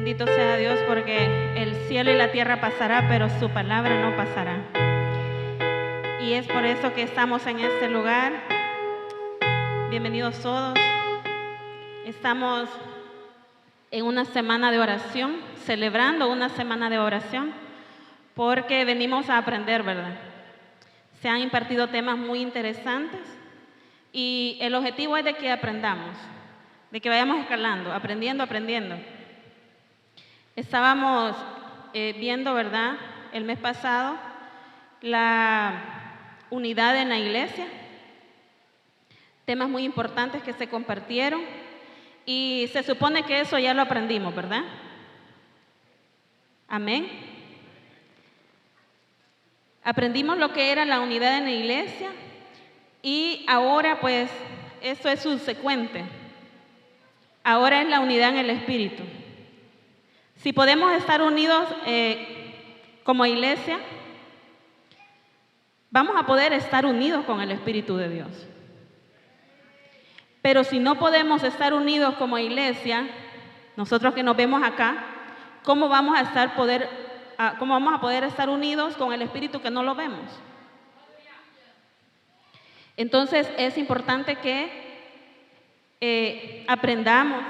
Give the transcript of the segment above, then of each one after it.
Bendito sea Dios, porque el cielo y la tierra pasará, pero su palabra no pasará. Y es por eso que estamos en este lugar. Bienvenidos todos. Estamos en una semana de oración, celebrando una semana de oración, porque venimos a aprender, ¿verdad? Se han impartido temas muy interesantes y el objetivo es de que aprendamos, de que vayamos escalando, aprendiendo. Estábamos viendo, ¿verdad?, el mes pasado, la unidad en la iglesia, temas muy importantes que se compartieron y se supone que eso ya lo aprendimos, ¿verdad? Amén. Aprendimos lo que era la unidad en la iglesia y ahora pues eso es subsecuente. Ahora es la unidad en el Espíritu. Si podemos estar unidos como iglesia, vamos a poder estar unidos con el Espíritu de Dios. Pero si no podemos estar unidos como iglesia, nosotros que nos vemos acá, ¿cómo vamos a poder estar unidos con el Espíritu que no lo vemos? Entonces es importante que aprendamos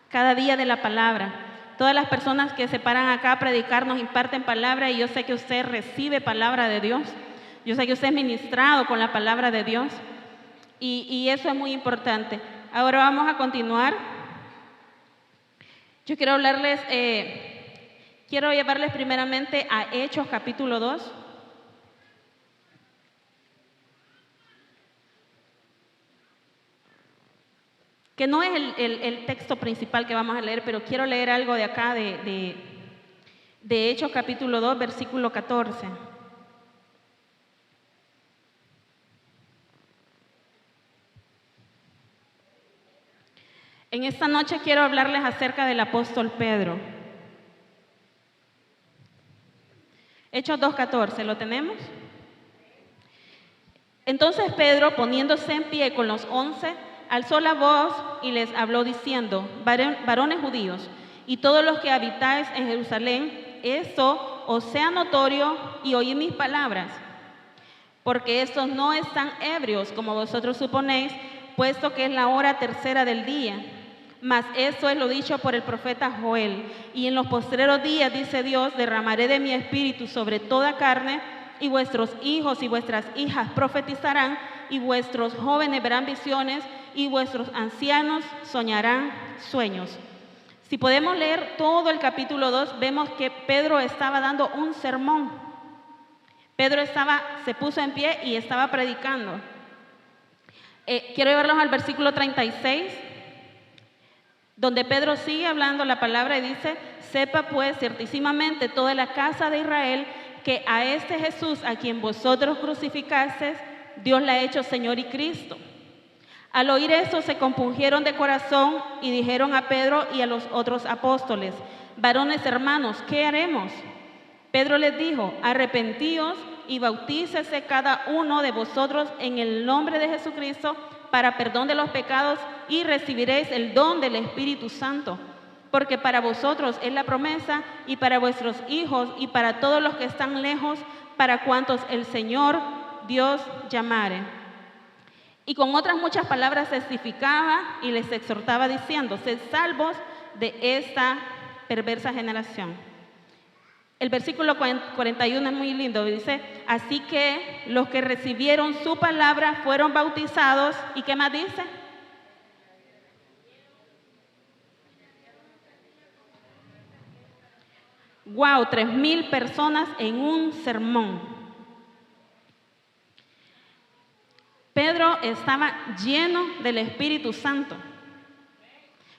cada día de la palabra. Todas las personas que se paran acá a predicar nos imparten palabra y yo sé que usted recibe palabra de Dios. Yo sé que usted es ministrado con la palabra de Dios y eso es muy importante. Ahora vamos a continuar. Yo quiero quiero llevarles primeramente a Hechos capítulo 2. Que no es el texto principal que vamos a leer, pero quiero leer algo de acá, de Hechos capítulo 2, versículo 14. En esta noche quiero hablarles acerca del apóstol Pedro. Hechos 2:14, ¿lo tenemos? Entonces Pedro, poniéndose en pie con los 11, alzó la voz y les habló diciendo: varones judíos y todos los que habitáis en Jerusalén, esto os sea notorio y oíd mis palabras, porque estos no están ebrios como vosotros suponéis, puesto que es la hora tercera del día. Mas esto es lo dicho por el profeta Joel: y en los postreros días, dice Dios, derramaré de mi espíritu sobre toda carne, y vuestros hijos y vuestras hijas profetizarán, y vuestros jóvenes verán visiones, y vuestros ancianos soñarán sueños. Si podemos leer todo el capítulo 2, vemos que Pedro estaba dando un sermón. Pedro se puso en pie y estaba predicando. Quiero llevarlos al versículo 36, donde Pedro sigue hablando la palabra y dice: sepa pues ciertísimamente toda la casa de Israel que a este Jesús a quien vosotros crucificasteis, Dios le ha hecho Señor y Cristo. Al oír esto se compungieron de corazón y dijeron a Pedro y a los otros apóstoles: varones hermanos, ¿qué haremos? Pedro les dijo: arrepentíos y bautícese cada uno de vosotros en el nombre de Jesucristo para perdón de los pecados y recibiréis el don del Espíritu Santo, porque para vosotros es la promesa y para vuestros hijos y para todos los que están lejos, para cuantos el Señor Dios llamare. Y con otras muchas palabras testificaba y les exhortaba diciendo: sed salvos de esta perversa generación. El versículo 41 es muy lindo, dice: así que los que recibieron su palabra fueron bautizados. ¿Y qué más dice? Wow, 3,000 personas en un sermón. Pedro estaba lleno del Espíritu Santo.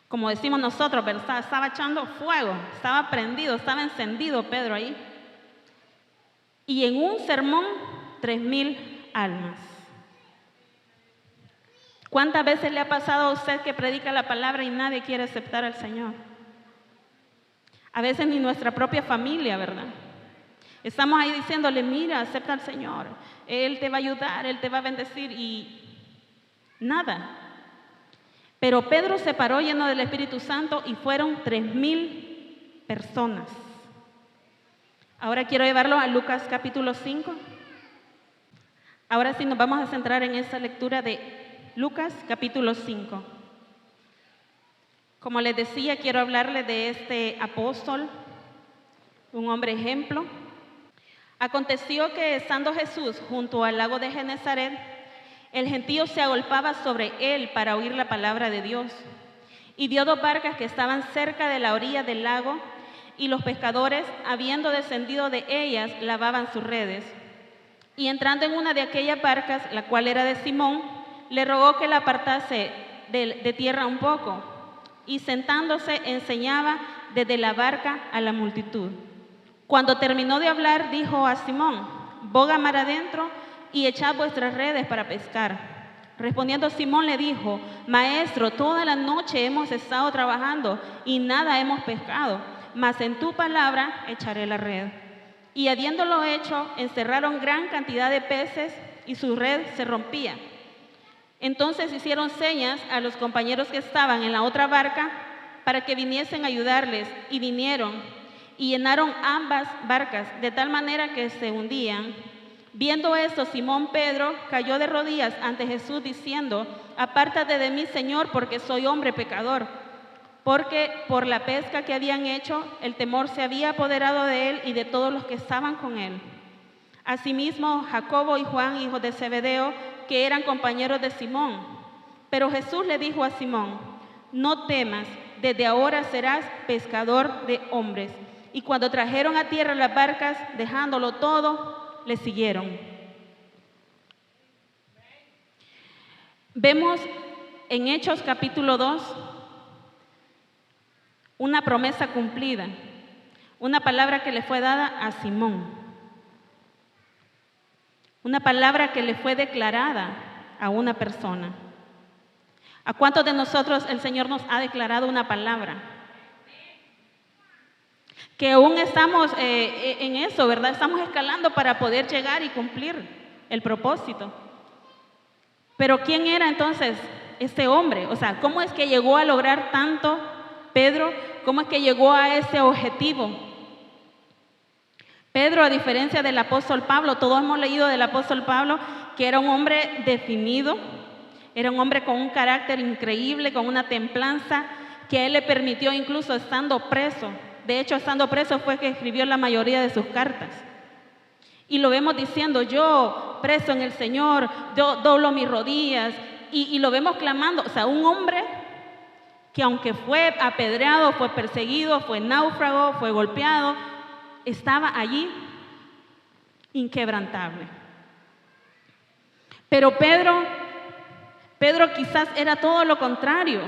Como decimos nosotros, ¿verdad? Estaba echando fuego, estaba prendido, estaba encendido Pedro ahí. Y en un sermón, 3,000 almas. ¿Cuántas veces le ha pasado a usted que predica la palabra y nadie quiere aceptar al Señor? A veces ni nuestra propia familia, ¿verdad? Estamos ahí diciéndole: mira, acepta al Señor, Él te va a ayudar, Él te va a bendecir, y nada. Pero Pedro se paró lleno del Espíritu Santo y fueron 3,000 personas. Ahora quiero llevarlo a Lucas capítulo 5. Ahora sí nos vamos a centrar en esta lectura de Lucas capítulo 5. Como les decía, quiero hablarles de este apóstol, un hombre ejemplo. Aconteció que estando Jesús junto al lago de Genesaret, el gentío se agolpaba sobre él para oír la palabra de Dios. Y vio dos barcas que estaban cerca de la orilla del lago, y los pescadores, habiendo descendido de ellas, lavaban sus redes. Y entrando en una de aquellas barcas, la cual era de Simón, le rogó que la apartase de tierra un poco, y sentándose enseñaba desde la barca a la multitud. Cuando terminó de hablar, dijo a Simón: boga mar adentro y echad vuestras redes para pescar. Respondiendo Simón le dijo: Maestro, toda la noche hemos estado trabajando y nada hemos pescado, mas en tu palabra echaré la red. Y habiéndolo hecho, encerraron gran cantidad de peces y su red se rompía. Entonces hicieron señas a los compañeros que estaban en la otra barca para que viniesen a ayudarles, y vinieron y llenaron ambas barcas de tal manera que se hundían. Viendo esto, Simón Pedro cayó de rodillas ante Jesús diciendo: apártate de mí, Señor, porque soy hombre pecador. Porque por la pesca que habían hecho, el temor se había apoderado de él y de todos los que estaban con él. Asimismo, Jacobo y Juan, hijos de Zebedeo, que eran compañeros de Simón. Pero Jesús le dijo a Simón: no temas, desde ahora serás pescador de hombres. Y cuando trajeron a tierra las barcas, dejándolo todo, le siguieron. Vemos en Hechos capítulo 2 una promesa cumplida, una palabra que le fue dada a Simón, una palabra que le fue declarada a una persona. ¿A cuántos de nosotros el Señor nos ha declarado una palabra? Que aún estamos en eso, ¿verdad? Estamos escalando para poder llegar y cumplir el propósito. Pero ¿quién era entonces este hombre? O sea, ¿cómo es que llegó a lograr tanto Pedro? ¿Cómo es que llegó a ese objetivo? Pedro, a diferencia del apóstol Pablo, todos hemos leído del apóstol Pablo, que era un hombre definido, era un hombre con un carácter increíble, con una templanza, que a él le permitió incluso estando preso. De hecho, estando preso fue que escribió la mayoría de sus cartas. Y lo vemos diciendo: yo, preso en el Señor, yo doblo mis rodillas, y lo vemos clamando. O sea, un hombre que aunque fue apedreado, fue perseguido, fue náufrago, fue golpeado, estaba allí inquebrantable. Pero Pedro quizás era todo lo contrario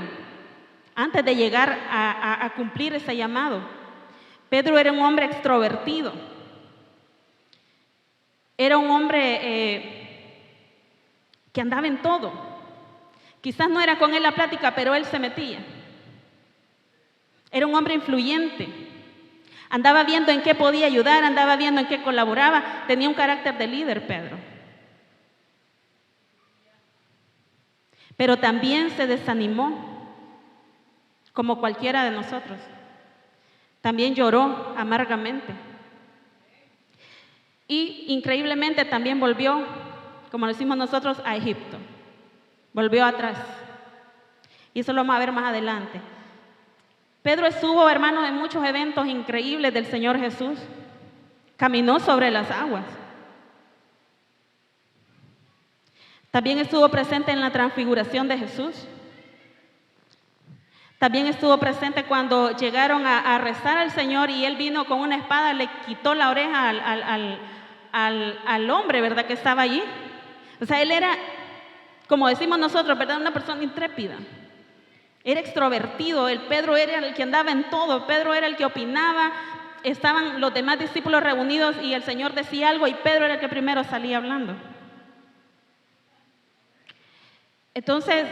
antes de llegar a cumplir ese llamado. Pedro era un hombre extrovertido, era un hombre que andaba en todo. Quizás no era con él la plática, pero él se metía. Era un hombre influyente. Andaba viendo en qué podía ayudar, andaba viendo en qué colaboraba. Tenía un carácter de líder, Pedro. Pero también se desanimó, como cualquiera de nosotros. También lloró amargamente. Y increíblemente también volvió, como lo decimos nosotros, a Egipto. Volvió atrás. Y eso lo vamos a ver más adelante. Pedro estuvo, hermanos, en muchos eventos increíbles del Señor Jesús. Caminó sobre las aguas. También estuvo presente en la transfiguración de Jesús. También estuvo presente cuando llegaron a rezar al Señor y Él vino con una espada, le quitó la oreja al hombre, ¿verdad?, que estaba allí. O sea, Él era, como decimos nosotros, ¿verdad?, una persona intrépida. Era extrovertido. Pedro era el que andaba en todo. Pedro era el que opinaba. Estaban los demás discípulos reunidos y el Señor decía algo y Pedro era el que primero salía hablando. Entonces,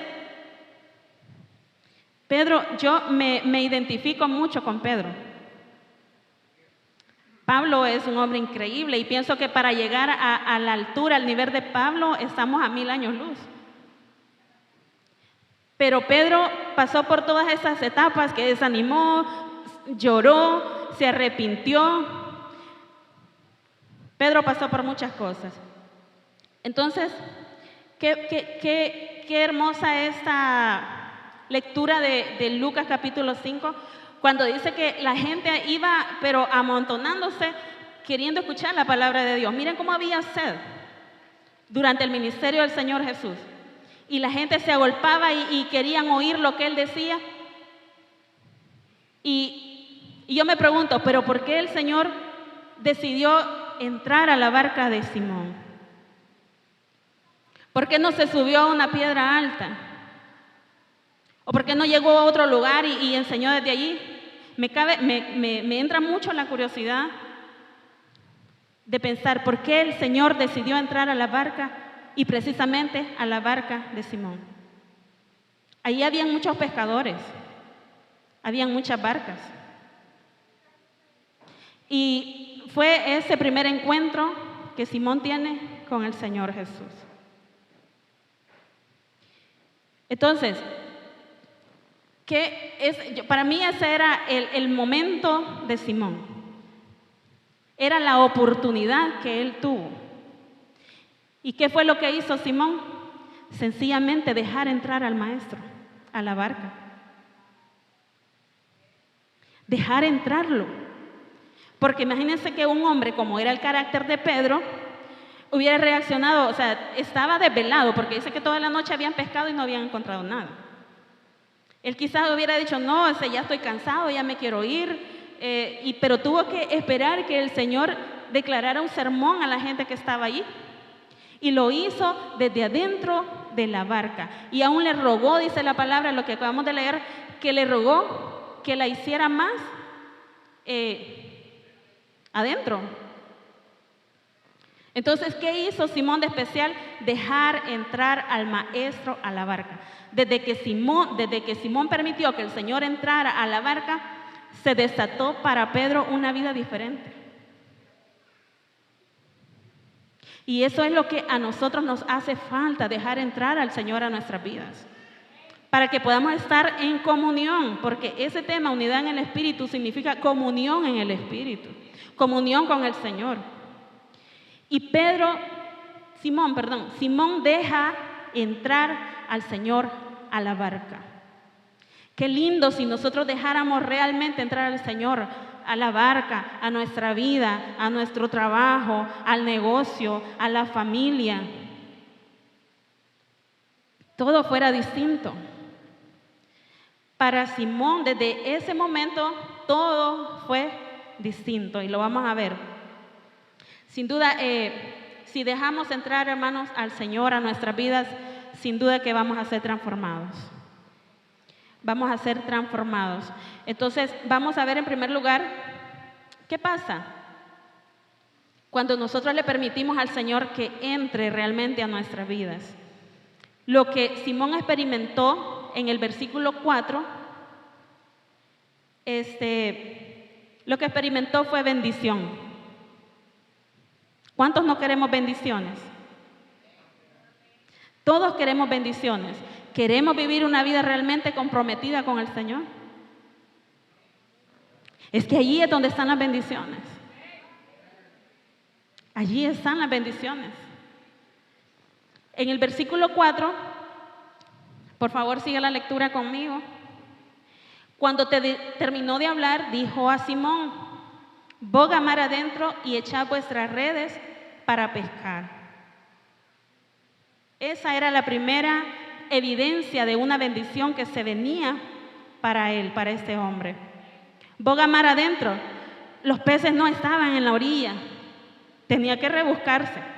Pedro, yo me identifico mucho con Pedro. Pablo es un hombre increíble y pienso que para llegar a la altura, al nivel de Pablo, estamos a 1000 años luz. Pero Pedro pasó por todas esas etapas, que desanimó, lloró, se arrepintió. Pedro pasó por muchas cosas. Entonces, qué hermosa esta lectura de Lucas capítulo 5, cuando dice que la gente iba, pero amontonándose, queriendo escuchar la palabra de Dios. Miren cómo había sed durante el ministerio del Señor Jesús. Y la gente se agolpaba y querían oír lo que Él decía. Y yo me pregunto, ¿pero por qué el Señor decidió entrar a la barca de Simón? ¿Por qué no se subió a una piedra alta? ¿O por qué no llegó a otro lugar y enseñó desde allí? Me entra mucho la curiosidad de pensar por qué el Señor decidió entrar a la barca y precisamente a la barca de Simón. Allí habían muchos pescadores, habían muchas barcas. Y fue ese primer encuentro que Simón tiene con el Señor Jesús. Entonces, para mí ese era el momento de Simón. Era la oportunidad que él tuvo. ¿Y qué fue lo que hizo Simón? Sencillamente dejar entrar al maestro a la barca. Dejar entrarlo. Porque imagínense que un hombre, como era el carácter de Pedro, hubiera reaccionado, o sea, estaba desvelado, porque dice que toda la noche habían pescado y no habían encontrado nada. Él quizás hubiera dicho, no, ya estoy cansado, ya me quiero ir, pero tuvo que esperar que el Señor declarara un sermón a la gente que estaba allí. Y lo hizo desde adentro de la barca. Y aún le rogó, dice la palabra, lo que acabamos de leer, que le rogó que la hiciera más adentro. Entonces, ¿qué hizo Simón de especial? Dejar entrar al maestro a la barca. Desde que Simón permitió que el Señor entrara a la barca, se desató para Pedro una vida diferente. Y eso es lo que a nosotros nos hace falta, dejar entrar al Señor a nuestras vidas. Para que podamos estar en comunión, porque ese tema, unidad en el Espíritu, significa comunión en el Espíritu, comunión con el Señor. Y Simón deja entrar al Señor a la barca. Qué lindo si nosotros dejáramos realmente entrar al Señor a la barca, a nuestra vida, a nuestro trabajo, al negocio, a la familia. Todo fuera distinto. Para Simón, desde ese momento, todo fue distinto y lo vamos a ver. Sin duda, si dejamos entrar, hermanos, al Señor a nuestras vidas, sin duda que vamos a ser transformados. Vamos a ser transformados. Entonces, vamos a ver en primer lugar, ¿qué pasa cuando nosotros le permitimos al Señor que entre realmente a nuestras vidas? Lo que Simón experimentó en el versículo 4, lo que experimentó fue bendición. ¿Cuántos no queremos bendiciones? Todos queremos bendiciones. ¿Queremos vivir una vida realmente comprometida con el Señor? Es que allí es donde están las bendiciones. Allí están las bendiciones. En el versículo 4, por favor sigue la lectura conmigo. Cuando terminó de hablar, dijo a Simón: boga mar adentro y echad vuestras redes para pescar. Esa era la primera evidencia de una bendición que se venía para él, para este hombre. Boga mar adentro. Los peces no estaban en la orilla, tenía que rebuscarse.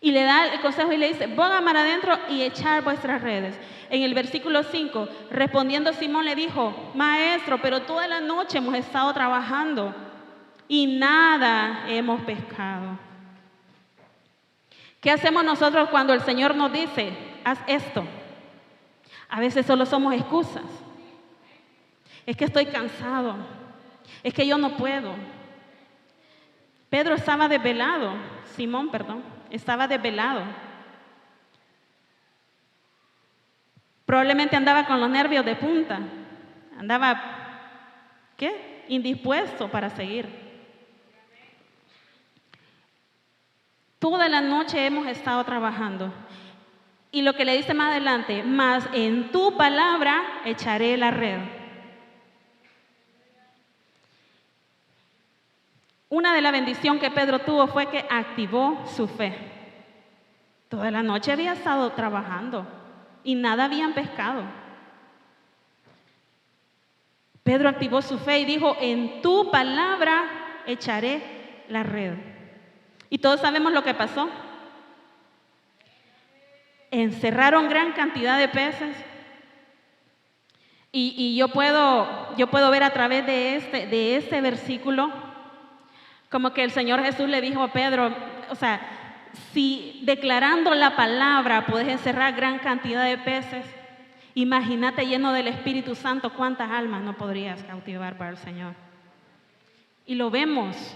Y le da el consejo y le dice: boga mar adentro y echar vuestras redes. En el versículo 5, respondiendo Simón le dijo: maestro, pero toda la noche hemos estado trabajando y nada hemos pescado. ¿Qué hacemos nosotros cuando el Señor nos dice: haz esto? A veces solo somos excusas. Es que estoy cansado. Es que yo no puedo. Pedro estaba desvelado. Simón, estaba desvelado. Probablemente andaba con los nervios de punta. Andaba ¿qué? Indispuesto para seguir. Toda la noche hemos estado trabajando. Y lo que le dice más adelante, mas en tu palabra echaré la red. Una de las bendiciones que Pedro tuvo fue que activó su fe. Toda la noche había estado trabajando y nada habían pescado. Pedro activó su fe y dijo, en tu palabra echaré la red. Y todos sabemos lo que pasó. Encerraron gran cantidad de peces. Y yo puedo ver a través de este versículo como que el Señor Jesús le dijo a Pedro, o sea, si declarando la palabra puedes encerrar gran cantidad de peces, imagínate lleno del Espíritu Santo cuántas almas no podrías cautivar para el Señor. Y lo vemos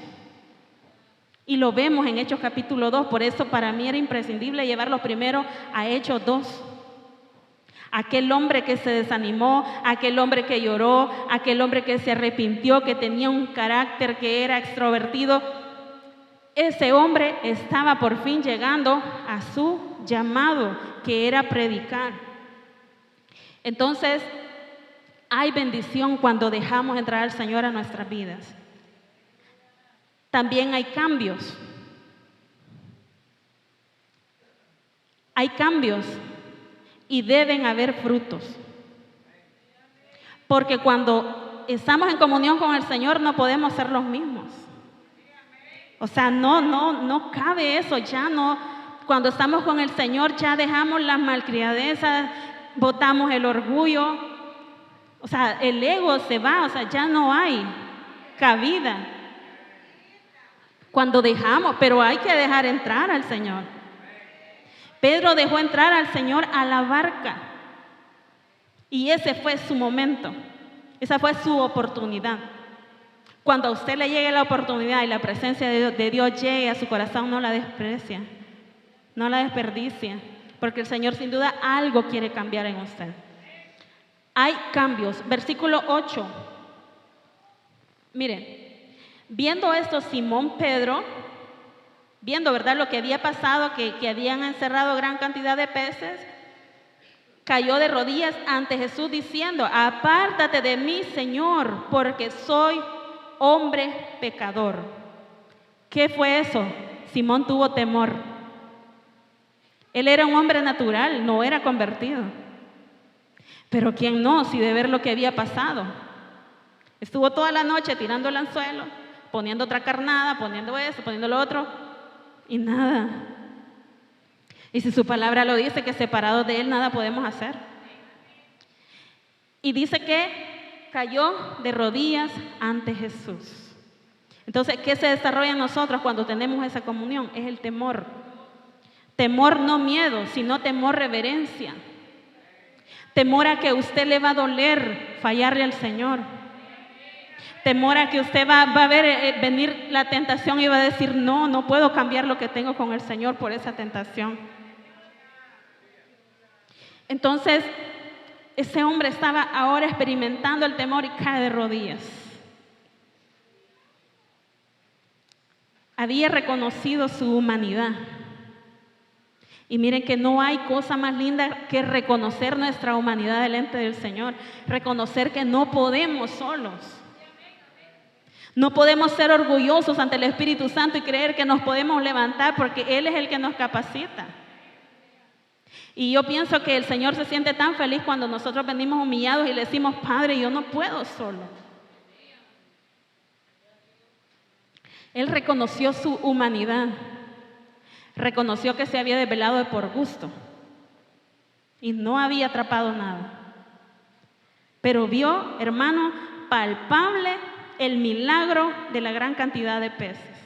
en Hechos capítulo 2, por eso para mí era imprescindible llevarlo primero a Hechos 2. Aquel hombre que se desanimó, aquel hombre que lloró, aquel hombre que se arrepintió, que tenía un carácter que era extrovertido, ese hombre estaba por fin llegando a su llamado, que era predicar. Entonces, hay bendición cuando dejamos entrar al Señor a nuestras vidas. También hay cambios. Hay cambios y deben haber frutos. Porque cuando estamos en comunión con el Señor no podemos ser los mismos. O sea, no cabe eso, ya no. Cuando estamos con el Señor ya dejamos las malcriadezas, botamos el orgullo. O sea, el ego se va, o sea, ya no hay cabida. Cuando dejamos, pero hay que dejar entrar al Señor. Pedro dejó entrar al Señor a la barca. Y ese fue su momento. Esa fue su oportunidad. Cuando a usted le llegue la oportunidad y la presencia de Dios llegue a su corazón, no la desprecia, no la desperdicia, porque el Señor sin duda algo quiere cambiar en usted. Hay cambios. Versículo 8. Miren. Viendo esto, Simón Pedro, viendo, ¿verdad?, lo que había pasado, que habían encerrado gran cantidad de peces, cayó de rodillas ante Jesús diciendo, apártate de mí, Señor, porque soy hombre pecador. ¿Qué fue eso? Simón tuvo temor. Él era un hombre natural, no era convertido. Pero ¿quién no? Si de ver lo que había pasado. Estuvo toda la noche tirando el anzuelo, poniendo otra carnada, poniendo esto, poniendo lo otro, y nada. Y si su palabra lo dice, que separados de Él nada podemos hacer. Y dice que cayó de rodillas ante Jesús. Entonces, ¿qué se desarrolla en nosotros cuando tenemos esa comunión? Es el temor. Temor no miedo, sino temor reverencia. Temor a que a usted le va a doler fallarle al Señor. Temor a que usted va a ver venir la tentación y va a decir, no puedo cambiar lo que tengo con el Señor por esa tentación. Entonces, ese hombre estaba ahora experimentando el temor y cae de rodillas. Había reconocido su humanidad. Y miren que no hay cosa más linda que reconocer nuestra humanidad delante del Señor. Reconocer que no podemos solos. No podemos ser orgullosos ante el Espíritu Santo y creer que nos podemos levantar porque Él es el que nos capacita. Y yo pienso que el Señor se siente tan feliz cuando nosotros venimos humillados y le decimos, Padre, yo no puedo solo. Él reconoció su humanidad. Reconoció que se había desvelado por gusto y no había atrapado nada. Pero vio, hermano, palpable el milagro de la gran cantidad de peces.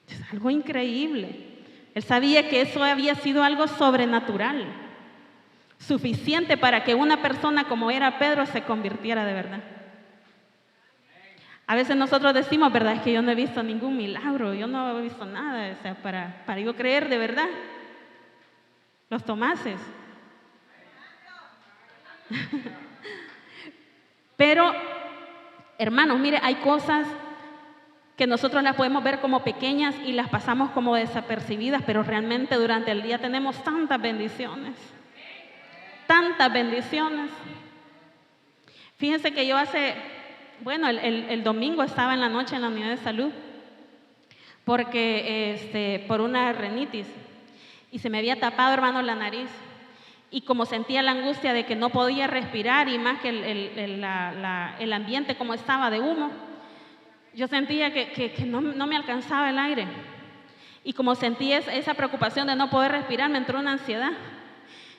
Es algo increíble. Él sabía que eso había sido algo sobrenatural, suficiente para que una persona como era Pedro se convirtiera de verdad. A veces nosotros decimos, verdad, es que yo no he visto ningún milagro, yo no he visto nada, o sea, para yo creer de verdad. Los Tomases. Pero Hermanos, mire, hay cosas que nosotros las podemos ver como pequeñas y las pasamos como desapercibidas, pero realmente durante el día tenemos tantas bendiciones. Tantas bendiciones. Fíjense que yo el domingo estaba en la noche en la unidad de salud porque por una rinitis y se me había tapado, hermano, la nariz, y como sentía la angustia de que no podía respirar y más que el ambiente como estaba de humo, yo sentía que no me alcanzaba el aire, y como sentí esa preocupación de no poder respirar, me entró una ansiedad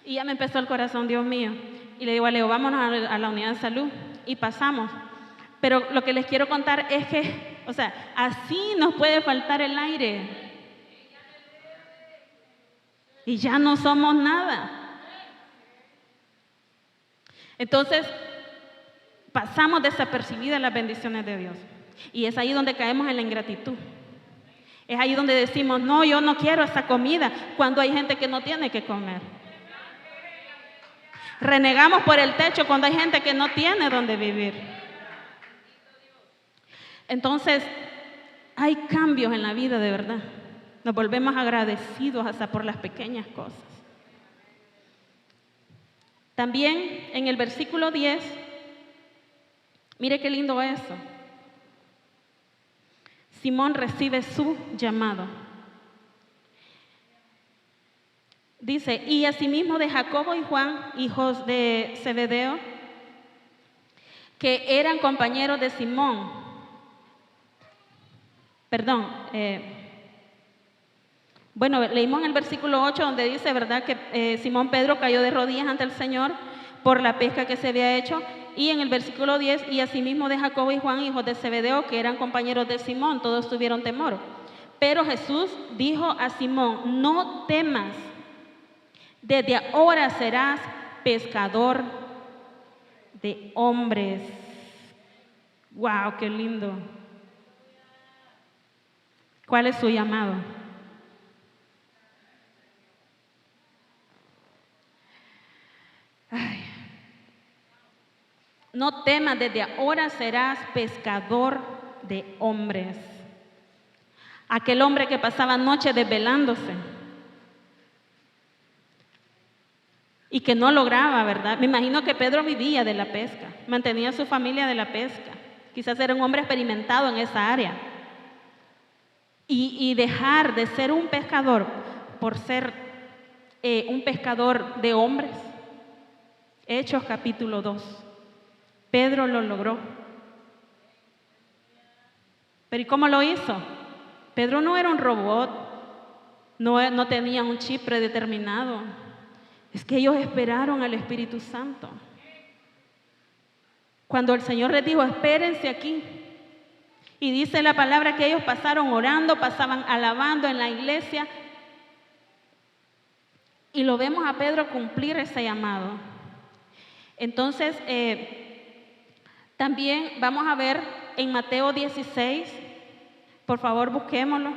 y ya me empezó el corazón, Dios mío, y le digo a Leo, vámonos a la unidad de salud, y pasamos. Pero lo que les quiero contar es que, así nos puede faltar el aire y ya no somos nada. Entonces, pasamos desapercibidas las bendiciones de Dios. Y es ahí donde caemos en la ingratitud. Es ahí donde decimos, no, yo no quiero esa comida, cuando hay gente que no tiene que comer. Renegamos por el techo cuando hay gente que no tiene donde vivir. Entonces, hay cambios en la vida de verdad. Nos volvemos agradecidos hasta por las pequeñas cosas. También en el versículo 10, mire qué lindo eso. Simón recibe su llamado. Dice, y asimismo de Jacobo y Juan, hijos de Zebedeo, que eran compañeros de Simón. Leímos en el versículo 8 donde dice, ¿verdad?, que Simón Pedro cayó de rodillas ante el Señor por la pesca que se había hecho. Y en el versículo 10, y asimismo de Jacobo y Juan, hijos de Zebedeo, que eran compañeros de Simón, todos tuvieron temor. Pero Jesús dijo a Simón, no temas, desde ahora serás pescador de hombres. ¡Wow! ¡Qué lindo! ¿Cuál es su llamado? No temas, desde ahora serás pescador de hombres. Aquel hombre que pasaba noches desvelándose y que no lograba, ¿verdad? Me imagino que Pedro vivía de la pesca, mantenía a su familia de la pesca. Quizás era un hombre experimentado en esa área. Y dejar de ser un pescador por ser un pescador de hombres. Hechos capítulo 2. Pedro lo logró. ¿Pero y cómo lo hizo? Pedro no era un robot, no tenía un chip predeterminado. Es que ellos esperaron al Espíritu Santo. Cuando el Señor les dijo, espérense aquí. Y dice la palabra que ellos pasaron orando, pasaban alabando en la iglesia. Y lo vemos a Pedro cumplir ese llamado. Entonces, también vamos a ver en Mateo 16, por favor busquémoslo.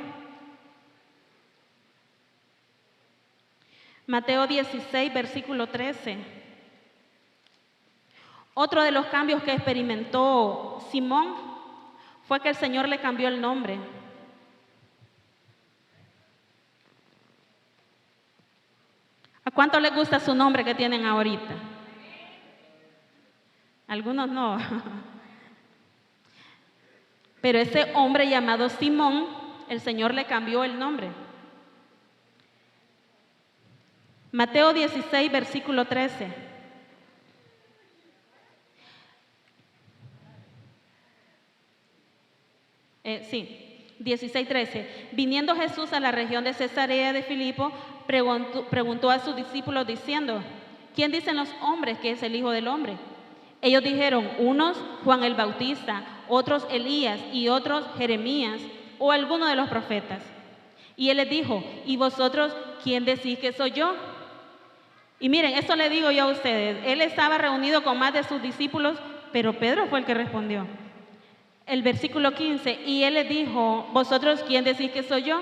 Mateo 16, versículo 13. Otro de los cambios que experimentó Simón fue que el Señor le cambió el nombre. ¿A cuánto les gusta su nombre que tienen ahorita? Algunos no. Pero ese hombre llamado Simón, el Señor le cambió el nombre. Mateo 16, versículo 13. Sí, 16, 13. Viniendo Jesús a la región de Cesarea de Filipo, preguntó a sus discípulos diciendo, ¿quién dicen los hombres que es el Hijo del Hombre? Ellos dijeron, unos Juan el Bautista, otros Elías y otros Jeremías o alguno de los profetas. Y él les dijo, ¿y vosotros quién decís que soy yo? Y miren, esto le digo yo a ustedes, él estaba reunido con más de sus discípulos, pero Pedro fue el que respondió. El versículo 15, y él les dijo, ¿vosotros quién decís que soy yo?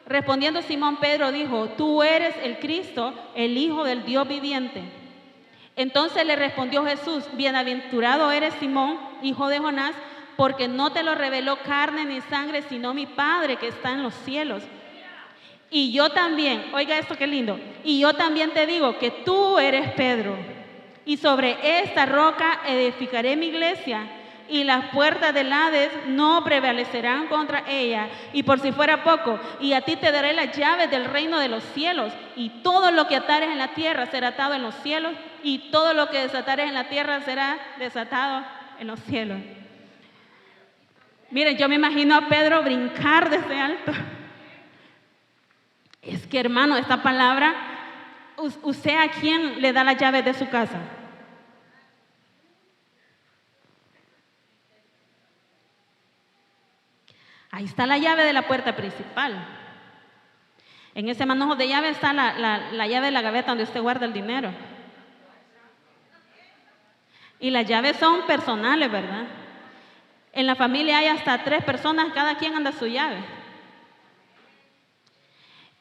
Respondiendo Simón Pedro dijo, tú eres el Cristo, el Hijo del Dios viviente. Entonces le respondió Jesús: bienaventurado eres, Simón, hijo de Jonás, porque no te lo reveló carne ni sangre, sino mi Padre que está en los cielos. Y yo también, oiga esto qué lindo, y yo también te digo que tú eres Pedro, y sobre esta roca edificaré mi iglesia, y las puertas del Hades no prevalecerán contra ella. Y por si fuera poco, y a ti te daré las llaves del reino de los cielos, y todo lo que atares en la tierra será atado en los cielos, y todo lo que desatares en la tierra será desatado en los cielos. Miren, yo me imagino a Pedro brincar desde alto. Es que, hermano, esta palabra, ¿usted a quién le da las llaves de su casa? Ahí está la llave de la puerta principal. En ese manojo de llave está la llave de la gaveta donde usted guarda el dinero. Y las llaves son personales, ¿verdad? En la familia hay hasta 3 personas, cada quien anda su llave.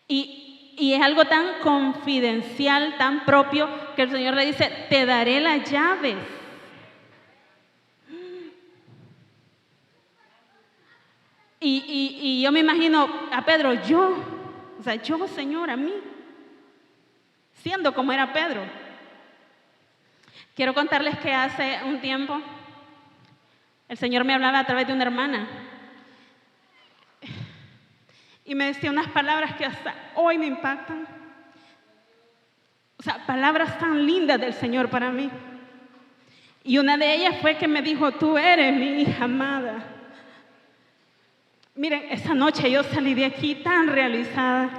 Y es algo tan confidencial, tan propio, que el Señor le dice: te daré las llaves. Y yo me imagino a Pedro, yo, Señor, a mí, siendo como era Pedro. Quiero contarles que hace un tiempo el Señor me hablaba a través de una hermana y me decía unas palabras que hasta hoy me impactan. O sea, palabras tan lindas del Señor para mí. Y una de ellas fue que me dijo: tú eres mi hija amada. Miren, esa noche yo salí de aquí tan realizada.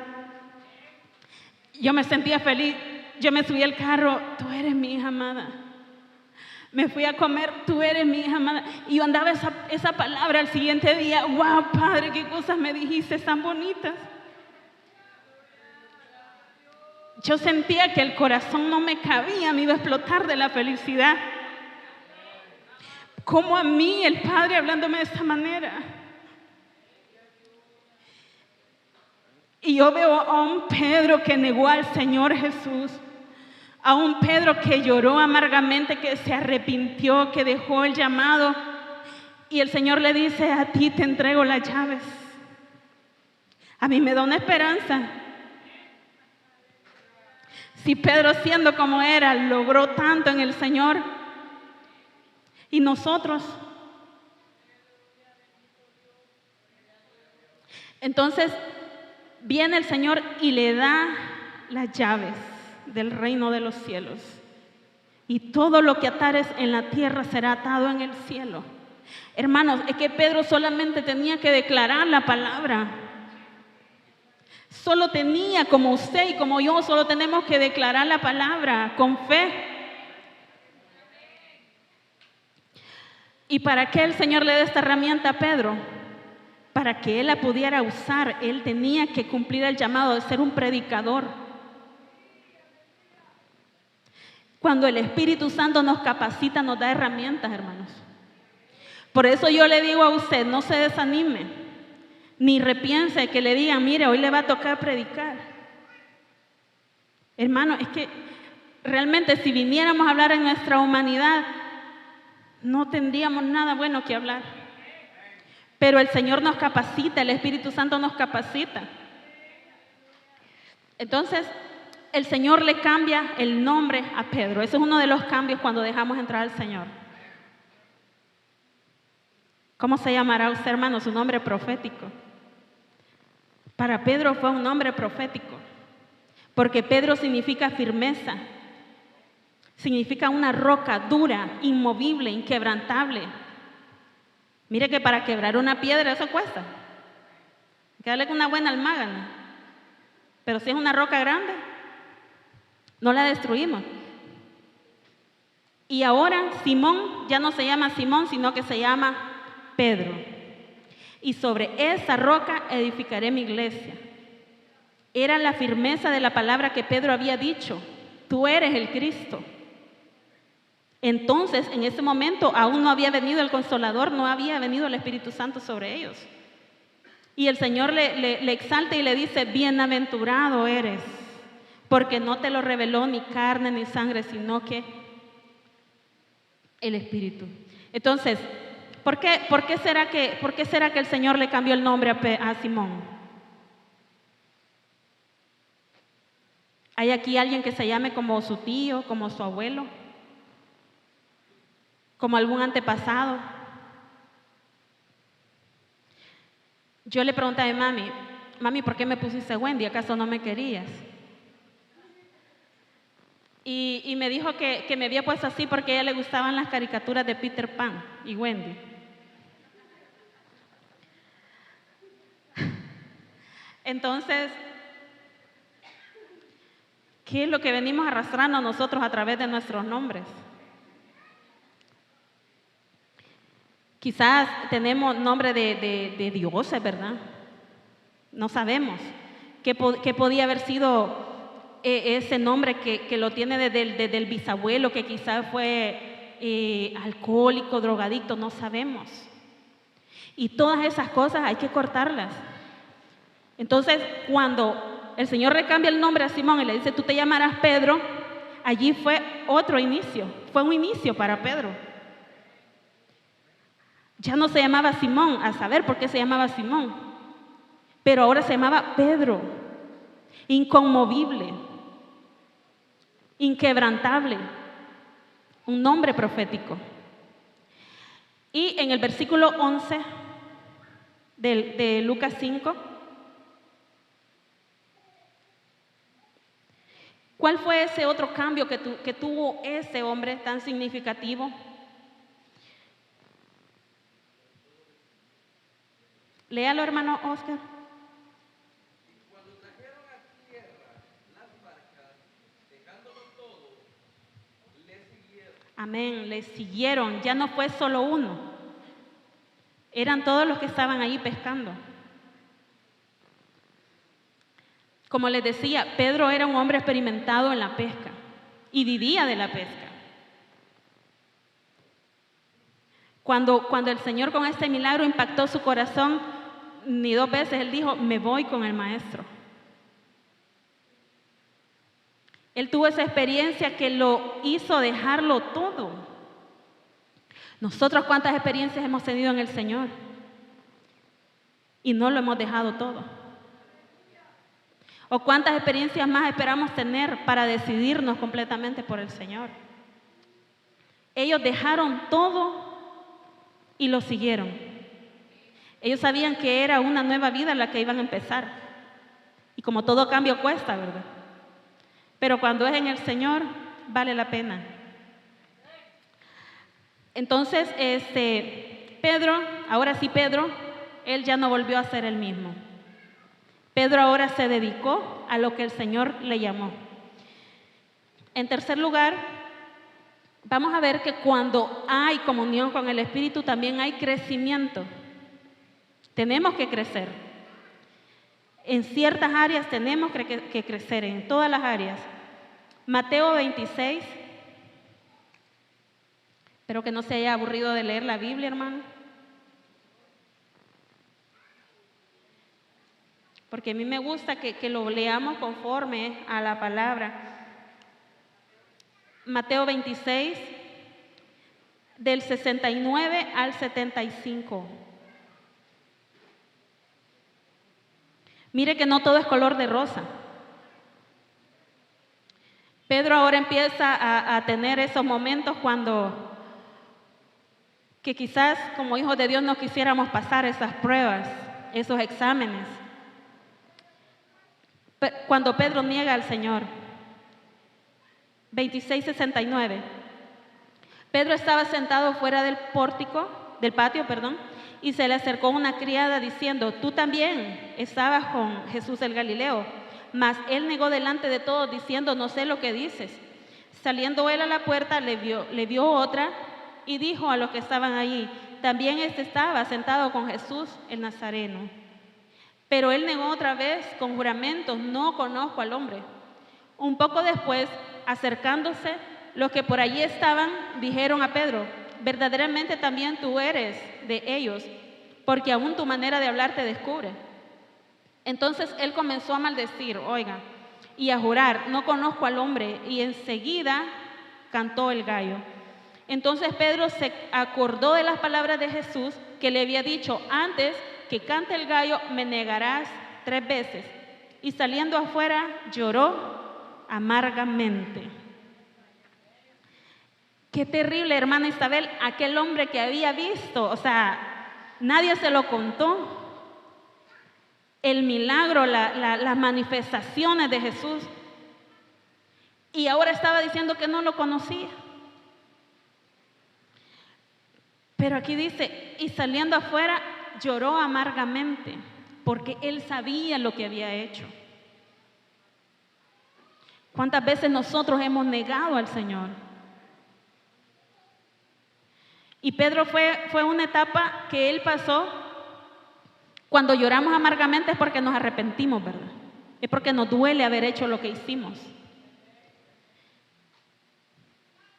Yo me sentía feliz. Yo me subí al carro: tú eres mi hija amada. Me fui a comer: tú eres mi hija amada. Y yo andaba esa palabra al siguiente día: wow, Padre, qué cosas me dijiste tan bonitas. Yo sentía que el corazón no me cabía, me iba a explotar de la felicidad. Como a mí el Padre hablándome de esta manera. Y yo veo a un Pedro que negó al Señor Jesús, a un Pedro que lloró amargamente, que se arrepintió, que dejó el llamado, y el Señor le dice: a ti te entrego las llaves. A mí me da una esperanza. Si Pedro, siendo como era, logró tanto en el Señor, y nosotros. Entonces viene el Señor y le da las llaves del reino de los cielos. Y todo lo que atares en la tierra será atado en el cielo. Hermanos, es que Pedro solamente tenía que declarar la palabra. Solo tenía, como usted y como yo, solo tenemos que declarar la palabra con fe. ¿Y para qué el Señor le da esta herramienta a Pedro? Para que él la pudiera usar. Él tenía que cumplir el llamado de ser un predicador. Cuando el Espíritu Santo nos capacita, nos da herramientas, hermanos. Por eso yo le digo a usted: no se desanime, ni repiense que le digan: mire, hoy le va a tocar predicar. Hermano, es que realmente si viniéramos a hablar en nuestra humanidad, no tendríamos nada bueno que hablar. Pero el Señor nos capacita, el Espíritu Santo nos capacita. Entonces, el Señor le cambia el nombre a Pedro. Ese es uno de los cambios cuando dejamos entrar al Señor. ¿Cómo se llamará usted, hermano? Su nombre profético. Para Pedro fue un nombre profético, porque Pedro significa firmeza, significa una roca dura, inmovible, inquebrantable. Mire que para quebrar una piedra eso cuesta. Hay que darle con una buena almágana. Pero si es una roca grande, no la destruimos. Y ahora Simón ya no se llama Simón, sino que se llama Pedro. Y sobre esa roca edificaré mi iglesia. Era la firmeza de la palabra que Pedro había dicho: tú eres el Cristo. Entonces, en ese momento aún no había venido el Consolador, no había venido el Espíritu Santo sobre ellos. Y el Señor le exalta y le dice: bienaventurado eres, porque no te lo reveló ni carne ni sangre, sino que el Espíritu. Entonces, por qué será que el Señor le cambió el nombre a Simón? ¿Hay aquí alguien que se llame como su tío, como su abuelo, como algún antepasado? Yo le pregunté a mi mami, ¿por qué me pusiste Wendy? ¿Acaso no me querías? Y me dijo que me había puesto así porque a ella le gustaban las caricaturas de Peter Pan y Wendy. Entonces, ¿qué es lo que venimos arrastrando nosotros a través de nuestros nombres? Quizás tenemos nombre de dioses, ¿verdad? No sabemos qué podía haber sido ese nombre que lo tiene desde el bisabuelo, que quizás fue alcohólico, drogadicto, no sabemos. Y todas esas cosas hay que cortarlas. Entonces, cuando el Señor le cambia el nombre a Simón y le dice, tú te llamarás Pedro, allí fue otro inicio, fue un inicio para Pedro. Ya no se llamaba Simón, a saber por qué se llamaba Simón, pero ahora se llamaba Pedro, inconmovible, inquebrantable, un nombre profético. Y en el versículo 11 de Lucas 5, ¿cuál fue ese otro cambio que tuvo ese hombre tan significativo? Léalo, hermano Oscar. Y cuando trajeron a tierra las barcas, dejándolo todo, le siguieron. Amén, le siguieron. Ya no fue solo uno. Eran todos los que estaban ahí pescando. Como les decía, Pedro era un hombre experimentado en la pesca y vivía de la pesca. Cuando el Señor con este milagro impactó su corazón, ni dos veces él dijo, me voy con el maestro. Él tuvo esa experiencia que lo hizo dejarlo todo. Nosotros, ¿cuántas experiencias hemos tenido en el Señor? Y no lo hemos dejado todo. ¿O cuántas experiencias más esperamos tener para decidirnos completamente por el Señor? Ellos dejaron todo y lo siguieron. Ellos sabían que era una nueva vida la que iban a empezar. Y como todo cambio cuesta, ¿verdad? Pero cuando es en el Señor, vale la pena. Entonces, Pedro, ahora sí Pedro, él ya no volvió a ser el mismo. Pedro ahora se dedicó a lo que el Señor le llamó. En tercer lugar, vamos a ver que cuando hay comunión con el Espíritu también hay crecimiento. Tenemos que crecer. En ciertas áreas tenemos que crecer, en todas las áreas. Mateo 26. Espero que no se haya aburrido de leer la Biblia, hermano. Porque a mí me gusta que lo leamos conforme a la palabra. Mateo 26, del 69 al 75. Mire que no todo es color de rosa. Pedro ahora empieza a tener esos momentos que quizás como hijos de Dios no quisiéramos pasar esas pruebas, esos exámenes. Cuando Pedro niega al Señor. 26:69. Pedro estaba sentado fuera del patio, y se le acercó una criada diciendo, tú también estabas con Jesús el Galileo. Mas él negó delante de todos diciendo, no sé lo que dices. Saliendo él a la puerta, le vio otra y dijo a los que estaban allí, también estaba sentado con Jesús el Nazareno. Pero él negó otra vez con juramentos, no conozco al hombre. Un poco después, acercándose, los que por allí estaban dijeron a Pedro, verdaderamente también tú eres de ellos, porque aún tu manera de hablar te descubre. Entonces él comenzó a maldecir, y a jurar, no conozco al hombre, y enseguida cantó el gallo. Entonces Pedro se acordó de las palabras de Jesús que le había dicho: antes que cante el gallo me negarás 3 veces. Y saliendo afuera lloró amargamente. Qué terrible, hermana Isabel, aquel hombre que había visto, o sea, nadie se lo contó. El milagro, las manifestaciones de Jesús. Y ahora estaba diciendo que no lo conocía. Pero aquí dice, y saliendo afuera lloró amargamente, porque él sabía lo que había hecho. ¿Cuántas veces nosotros hemos negado al Señor? Y Pedro fue una etapa que él pasó. Cuando lloramos amargamente es porque nos arrepentimos, ¿verdad? Es porque nos duele haber hecho lo que hicimos.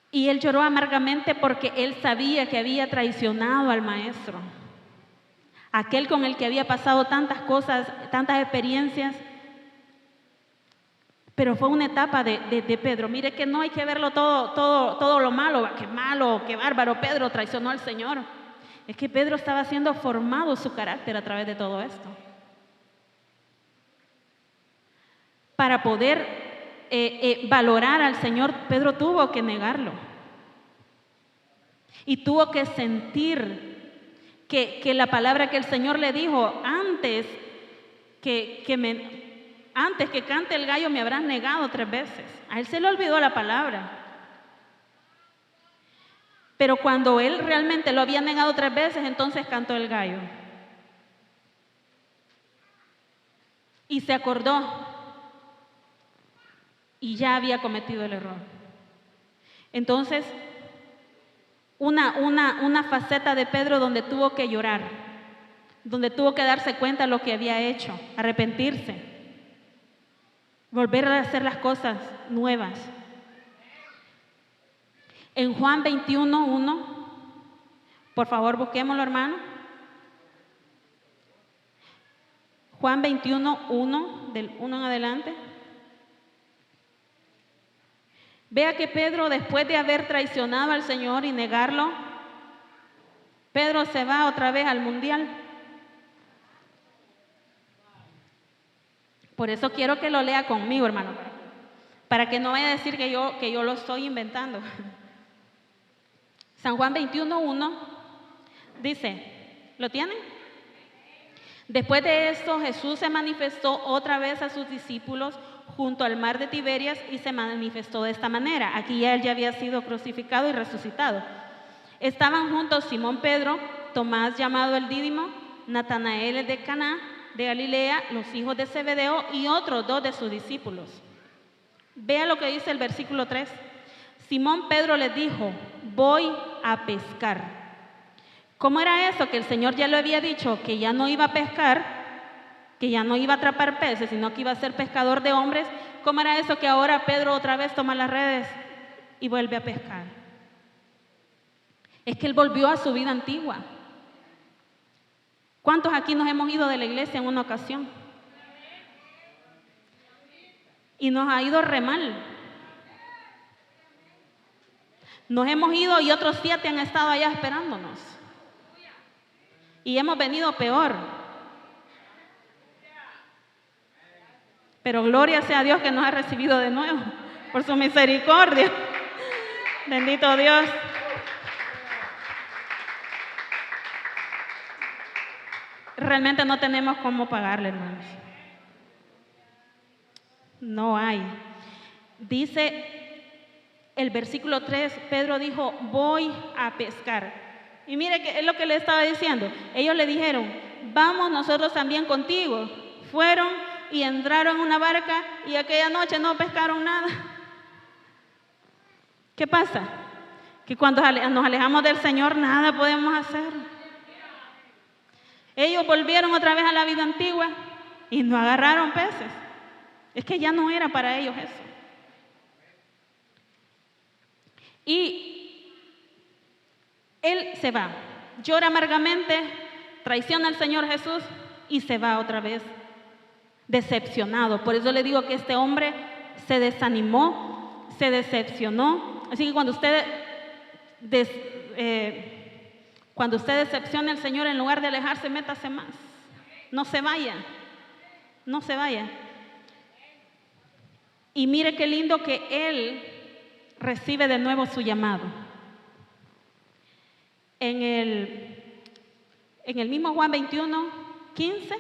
Y él lloró amargamente porque él sabía que había traicionado al Maestro. Aquel con el que había pasado tantas cosas, tantas experiencias. Pero fue una etapa de Pedro. Mire que no hay que verlo todo lo malo. Qué malo, qué bárbaro, Pedro traicionó al Señor. Es que Pedro estaba siendo formado su carácter a través de todo esto. Para poder valorar al Señor, Pedro tuvo que negarlo. Y tuvo que sentir que la palabra que el Señor le dijo: antes que cante el gallo me habrás negado 3 veces. A él se le olvidó la palabra. Pero cuando él realmente lo había negado 3 veces, entonces cantó el gallo. Y se acordó. Y ya había cometido el error. Entonces, una faceta de Pedro donde tuvo que llorar, donde tuvo que darse cuenta de lo que había hecho, arrepentirse, volver a hacer las cosas nuevas. En Juan 21:1, por favor busquémoslo, hermano. Juan 21:1, del 1 en adelante. Vea que Pedro, después de haber traicionado al Señor y negarlo, Pedro se va otra vez al mundial. Por eso quiero que lo lea conmigo, hermano, para que no vaya a decir que yo lo estoy inventando. San Juan 21:1 dice, ¿lo tienen? Después de esto, Jesús se manifestó otra vez a sus discípulos junto al mar de Tiberias y se manifestó de esta manera. Aquí él ya había sido crucificado y resucitado. Estaban juntos Simón Pedro, Tomás llamado el Dídimo, Natanael de Caná de Galilea, los hijos de Zebedeo y otros 2 de sus discípulos. Vea lo que dice el versículo 3. Simón Pedro les dijo: voy a pescar. ¿Cómo era eso? Que el Señor ya lo había dicho, que ya no iba a pescar, que ya no iba a atrapar peces, sino que iba a ser pescador de hombres. ¿Cómo era eso que ahora Pedro otra vez toma las redes y vuelve a pescar? Es que él volvió a su vida antigua. ¿Cuántos aquí nos hemos ido de la iglesia en una ocasión? Y nos ha ido re mal. Nos hemos ido y otros 7 han estado allá esperándonos. Y hemos venido peor. Pero gloria sea a Dios que nos ha recibido de nuevo por su misericordia. Bendito Dios. Realmente no tenemos cómo pagarle, hermanos. No hay. Dice el versículo 3, Pedro dijo: voy a pescar. Y mire que es lo que le estaba diciendo. Ellos le dijeron: vamos nosotros también contigo. Fueron y entraron en una barca y aquella noche no pescaron nada. ¿Qué pasa? Que cuando nos alejamos del Señor nada podemos hacer. Ellos volvieron otra vez a la vida antigua y no agarraron peces. Es que ya no era para ellos eso. Y él se va, llora amargamente, traiciona al Señor Jesús y se va otra vez decepcionado. Por eso le digo que este hombre se desanimó, se decepcionó. Así que cuando usted cuando usted decepcione al Señor, en lugar de alejarse, métase más. No se vaya, no se vaya. Y mire qué lindo que Él recibe de nuevo su llamado. En el mismo Juan 21:15,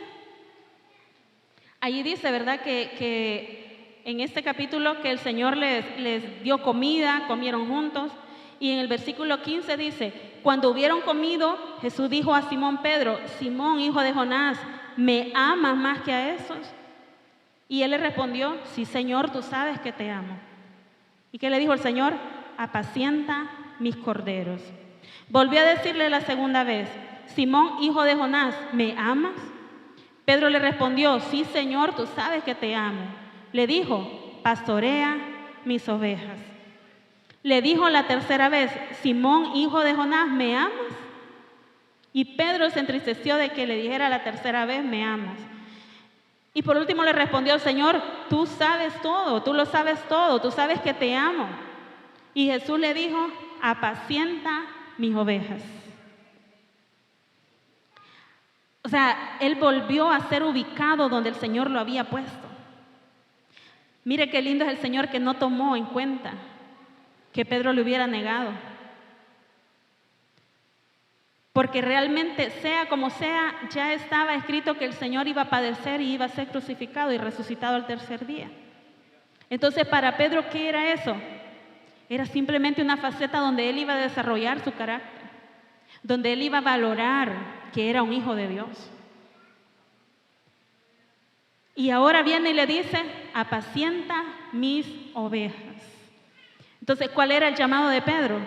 allí dice, ¿verdad?, que en este capítulo que el Señor les dio comida, comieron juntos. Y en el versículo 15 dice, cuando hubieron comido, Jesús dijo a Simón Pedro: Simón, hijo de Jonás, ¿me amas más que a esos? Y él le respondió: sí, Señor, tú sabes que te amo. ¿Y qué le dijo el Señor? Apacienta mis corderos. Volvió a decirle la segunda vez: Simón, hijo de Jonás, ¿me amas? Pedro le respondió: sí, Señor, tú sabes que te amo. Le dijo: pastorea mis ovejas. Le dijo la tercera vez: Simón, hijo de Jonás, ¿me amas? Y Pedro se entristeció de que le dijera la tercera vez: ¿me amas? Y por último le respondió el Señor: tú sabes todo, tú lo sabes todo, tú sabes que te amo. Y Jesús le dijo: apacienta mis ovejas. O sea, él volvió a ser ubicado donde el Señor lo había puesto. Mire qué lindo es el Señor, que no tomó en cuenta que Pedro le hubiera negado. Porque realmente, sea como sea, ya estaba escrito que el Señor iba a padecer y iba a ser crucificado y resucitado al tercer día. Entonces, para Pedro, ¿qué era eso? Era simplemente una faceta donde él iba a desarrollar su carácter, donde él iba a valorar que era un hijo de Dios. Y ahora viene y le dice: apacienta mis ovejas. Entonces, ¿cuál era el llamado de Pedro?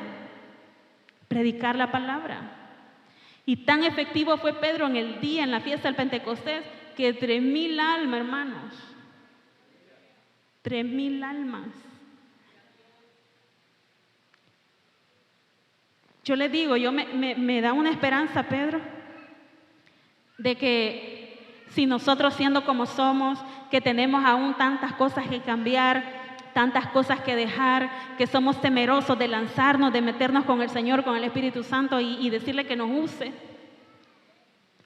Predicar la palabra. Y tan efectivo fue Pedro en el día, en la fiesta del Pentecostés, que 3,000 almas, hermanos. 3,000 almas. Yo les digo, me da una esperanza, Pedro, de que si nosotros, siendo como somos, que tenemos aún tantas cosas que cambiar, tantas cosas que dejar, que somos temerosos de lanzarnos, de meternos con el Señor, con el Espíritu Santo y decirle que nos use.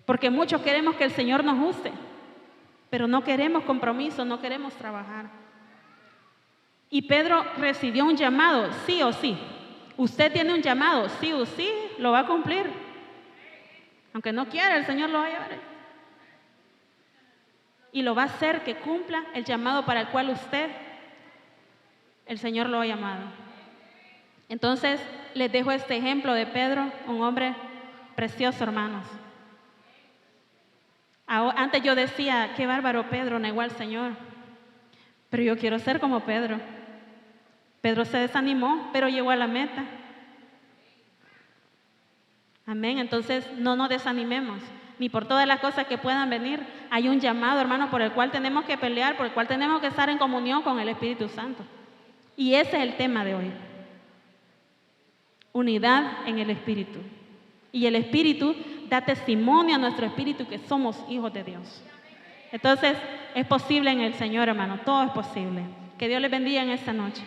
Porque muchos queremos que el Señor nos use, pero no queremos compromiso, no queremos trabajar. Y Pedro recibió un llamado, sí o sí. Usted tiene un llamado, sí o sí, lo va a cumplir. Aunque no quiera, el Señor lo va a llevar. Y lo va a hacer que cumpla el llamado para el cual el Señor lo ha llamado. Entonces, les dejo este ejemplo de Pedro, un hombre precioso, hermanos. Antes yo decía: qué bárbaro, Pedro negó al Señor. Pero yo quiero ser como Pedro. Pedro se desanimó, pero llegó a la meta. Amén. Entonces, no nos desanimemos, ni por todas las cosas que puedan venir. Hay un llamado, hermano, por el cual tenemos que pelear, por el cual tenemos que estar en comunión con el Espíritu Santo. Y ese es el tema de hoy. Unidad en el Espíritu. Y el Espíritu da testimonio a nuestro espíritu que somos hijos de Dios. Entonces, es posible en el Señor, hermano. Todo es posible. Que Dios les bendiga en esta noche.